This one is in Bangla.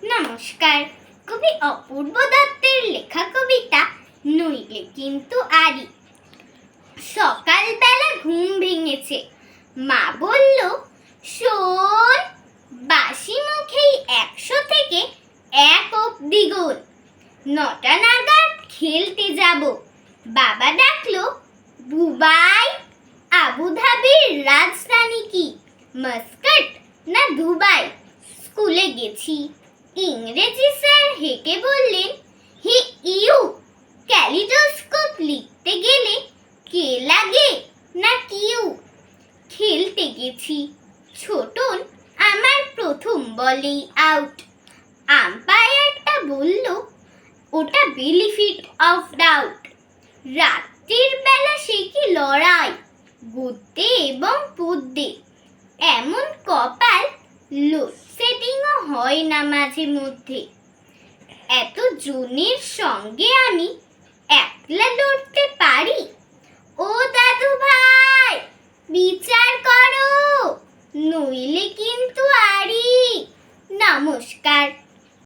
নমস্কার। কবি অপূর্ব দত্তের লেখা কবিতা নইলে কিন্তু আরি। সকালবেলা ঘুম ভেঙেছে, মা বলল, শোন, বাসি মুখেই 100 থেকে 1 অব্দি গোল। 9টা নাগাদ খেলতে যাব। বাবা ডাকলো, বুবাই, আবুধাবির রাজধানী কি, মাস্কাট না দুবাই? স্কুলে গেছি। ইংরেজি স্যার হেঁকে বললেন, হে ইউ, ক্যালিডোস্কোপ লিখতে গেলে কে লাগে না কিউ? খেলতে গেছি। ছোটন আমার প্রথম বলেই আউট। আম্পায়ারটা বলল, ওটা বেনিফিট অফ ডাউট। রাত্রির বেলা সে কি লড়াই, গদ্যে এবং পদ্যে। এমন কপাল, লোডশেডিংও হয় না মাঝে মধ্যে। এত জনের সঙ্গে আমি একলা লড়তে পারি? ও দাদু ভাই, বিচার করো, নইলে কিন্তু আরি। নমস্কার।